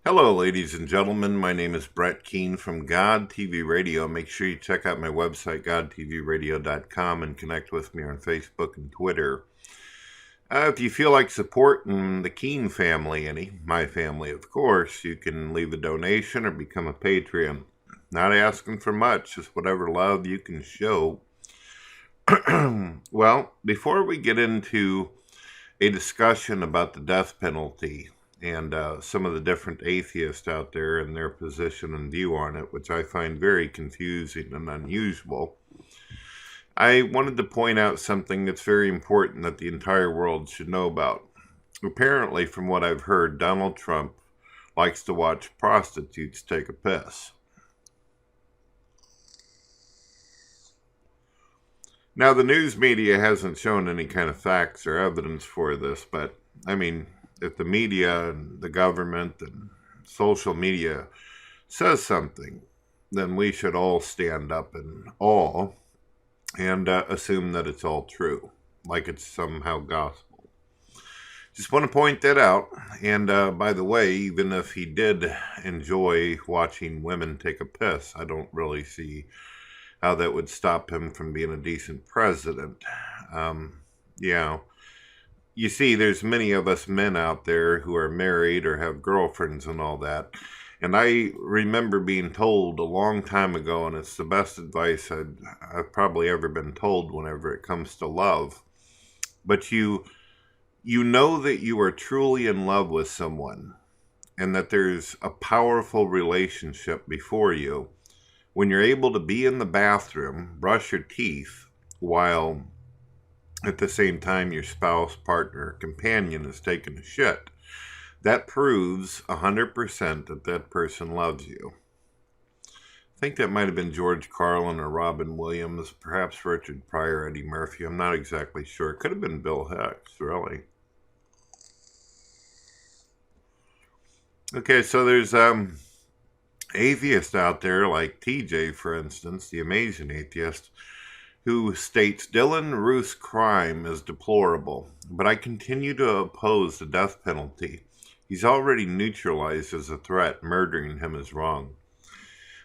Hello, ladies and gentlemen. My name is Brett Keane from God TV Radio. Make sure you check out my website, godtvradio.com, and connect with me on Facebook and Twitter. If you feel like supporting the Keane family, my family, of course, you can leave a donation or become a Patreon. Not asking for much, just whatever love you can show. Well, before we get into a discussion about the death penalty and some of the different atheists out there and their position and view on it, which I find very confusing and unusual, I wanted to point out something that's very important that the entire world should know about. Apparently, from what I've heard, Donald Trump likes to watch prostitutes take a piss. Now, the news media hasn't shown any kind of facts or evidence for this, but I mean, if the media and the government and social media says something, then we should all stand up in awe and assume that it's all true, like it's somehow gospel. Just want to point that out. And by the way, even if he did enjoy watching women take a piss, I don't really see how that would stop him from being a decent president. Yeah. You see, there's many of us men out there who are married or have girlfriends and all that. And I remember being told a long time ago, and it's the best advice I've probably ever been told whenever it comes to love. But you know that you are truly in love with someone and that there's a powerful relationship before you when you're able to be in the bathroom, brush your teeth, while at the same time your spouse, partner, companion is taking a shit. That proves 100% that that person loves you. I think that might have been George Carlin or Robin Williams, perhaps Richard Pryor, Eddie Murphy. I'm not exactly sure. It could have been Bill Hicks, really. Okay, so there's atheists out there like TJ, for instance, the amazing atheist, who states Dylan Ruth's crime is deplorable, but I continue to oppose the death penalty. He's already neutralized as a threat. Murdering him is wrong.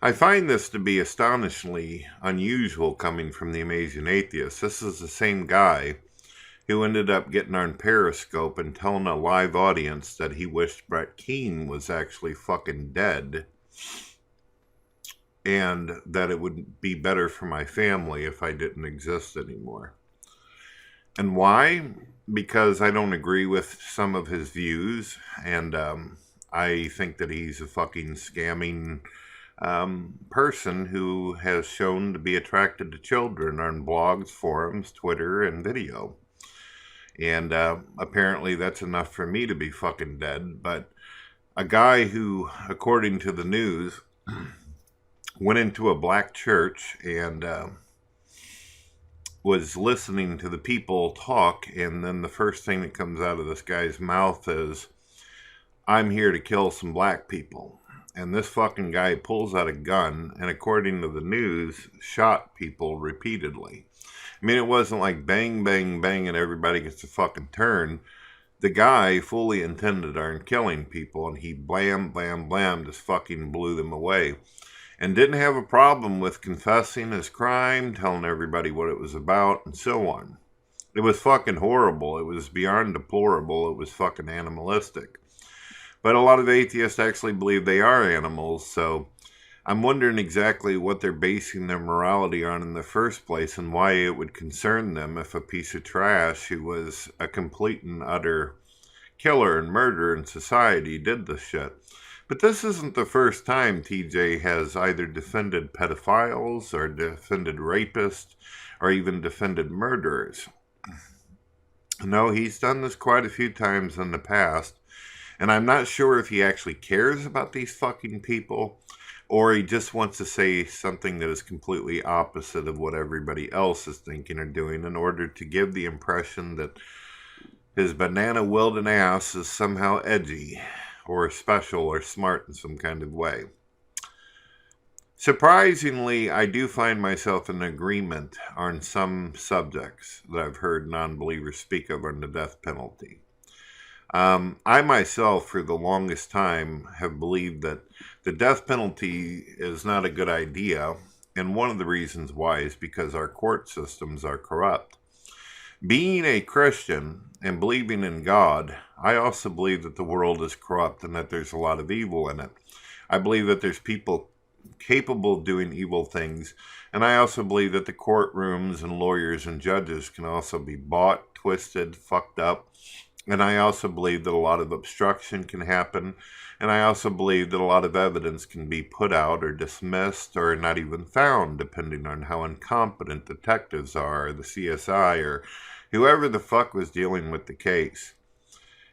I find this to be astonishingly unusual coming from the amazing atheist. This is the same guy who ended up getting on Periscope and telling a live audience that he wished Brett Keane was actually fucking dead and that it would be better for my family if I didn't exist anymore. And why? Because I don't agree with some of his views, and I think that he's a fucking scamming person who has shown to be attracted to children on blogs, forums, Twitter, and video. And apparently that's enough for me to be fucking dead. But a guy who, according to the news, went into a black church and was listening to the people talk, and then the first thing that comes out of this guy's mouth is, "I'm here to kill some black people." And this fucking guy pulls out a gun and, according to the news, shot people repeatedly. I mean, it wasn't like bang, bang, bang and everybody gets a fucking turn. The guy fully intended on killing people, and he blam, blam, blam, just fucking blew them away. And didn't have a problem with confessing his crime, telling everybody what it was about, and so on. It was fucking horrible. It was beyond deplorable. It was fucking animalistic. But a lot of atheists actually believe they are animals, so I'm wondering exactly what they're basing their morality on in the first place and why it would concern them if a piece of trash who was a complete and utter killer and murderer in society did this shit. But this isn't the first time TJ has either defended pedophiles or defended rapists or even defended murderers. No, he's done this quite a few times in the past, and I'm not sure if he actually cares about these fucking people or he just wants to say something that is completely opposite of what everybody else is thinking or doing in order to give the impression that his banana-wielding ass is somehow edgy or special or smart in some kind of way. Surprisingly, I do find myself in agreement on some subjects that I've heard non-believers speak of on the death penalty. I myself, for the longest time, have believed that the death penalty is not a good idea. And one of the reasons why is because our court systems are corrupt. Being a Christian and believing in God, I also believe that the world is corrupt and that there's a lot of evil in it. I believe that there's people capable of doing evil things. And I also believe that the courtrooms and lawyers and judges can also be bought, twisted, fucked up. And I also believe that a lot of obstruction can happen. And I also believe that a lot of evidence can be put out or dismissed or not even found, depending on how incompetent detectives are, or the CSI, or whoever the fuck was dealing with the case.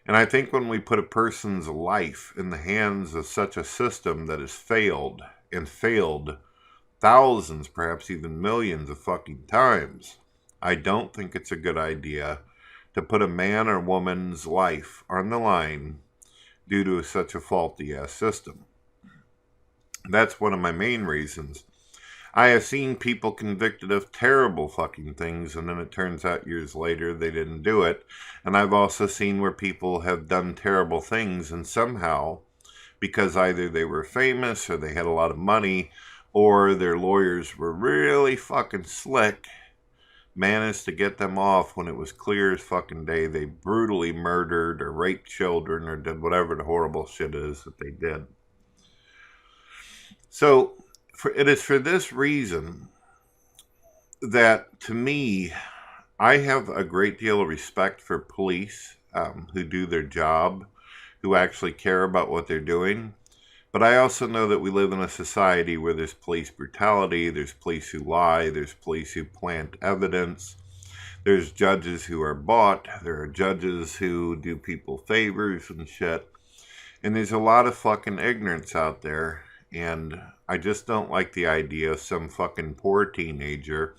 And I think when we put a person's life in the hands of such a system that has failed and failed thousands, perhaps even millions of fucking times, I don't think it's a good idea to put a man or woman's life on the line due to such a faulty ass system. That's one of my main reasons. I have seen people convicted of terrible fucking things, and then it turns out years later they didn't do it. And I've also seen where people have done terrible things, and somehow, because either they were famous or they had a lot of money or their lawyers were really fucking slick, managed to get them off when it was clear as fucking day they brutally murdered or raped children or did whatever the horrible shit is that they did. So it is for this reason that, to me, I have a great deal of respect for police who do their job, who actually care about what they're doing. But I also know that we live in a society where there's police brutality, there's police who lie, there's police who plant evidence, there's judges who are bought, there are judges who do people favors and shit. And there's a lot of fucking ignorance out there. And I just don't like the idea of some fucking poor teenager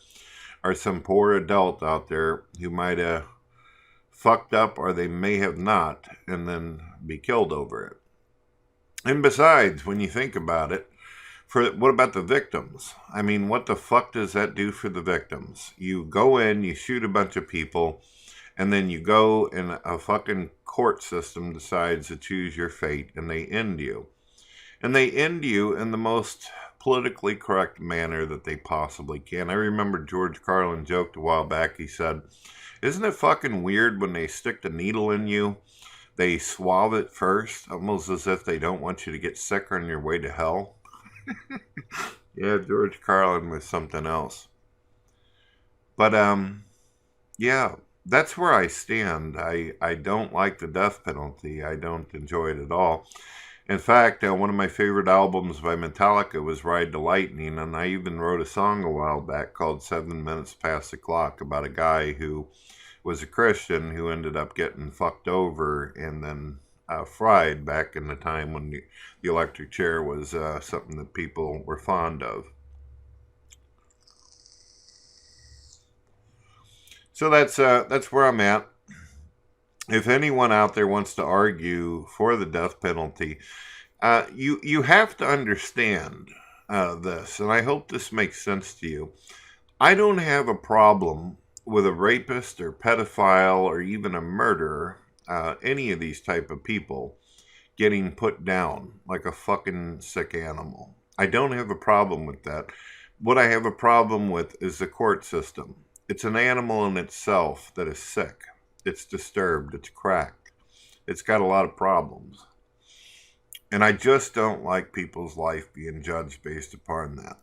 or some poor adult out there who might have fucked up or they may have not and then be killed over it. And besides, when you think about it, what about the victims? I mean, what the fuck does that do for the victims? You go in, you shoot a bunch of people, and then you go and a fucking court system decides to choose your fate and they end you. And they end you in the most politically correct manner that they possibly can. I remember George Carlin joked a while back, he said, "Isn't it fucking weird when they stick the needle in you? They swab it first, almost as if they don't want you to get sick on your way to hell." Yeah, George Carlin was something else. But, yeah, that's where I stand. I don't like the death penalty. I don't enjoy it at all. In fact, one of my favorite albums by Metallica was Ride the Lightning, and I even wrote a song a while back called 7 Minutes Past the Clock about a guy who was a Christian who ended up getting fucked over and then fried back in the time when the electric chair was something that people were fond of. So that's where I'm at. If anyone out there wants to argue for the death penalty, you have to understand this, and I hope this makes sense to you. I don't have a problem with a rapist or pedophile or even a murderer, any of these type of people, getting put down like a fucking sick animal. I don't have a problem with that. What I have a problem with is the court system. It's an animal in itself that is sick. It's disturbed. It's cracked. It's got a lot of problems. And I just don't like people's life being judged based upon that.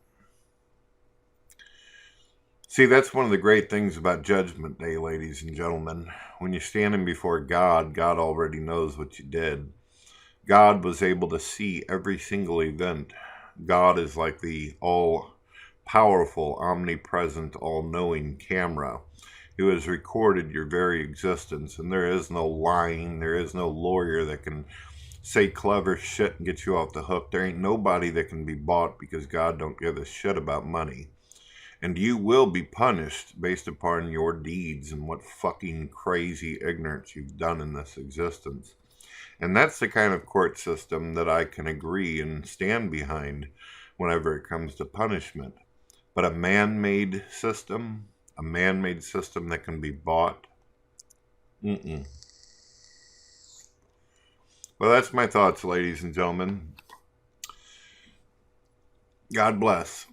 See, that's one of the great things about Judgment Day, ladies and gentlemen. When you're standing before God, God already knows what you did. God was able to see every single event. God is like the all-powerful, omnipresent, all-knowing camera who has recorded your very existence. And there is no lying. There is no lawyer that can say clever shit and get you off the hook. There ain't nobody that can be bought because God don't give a shit about money. And you will be punished based upon your deeds and what fucking crazy ignorance you've done in this existence. And that's the kind of court system that I can agree and stand behind whenever it comes to punishment. But a man-made system that can be bought, Well, that's my thoughts, ladies and gentlemen. God bless.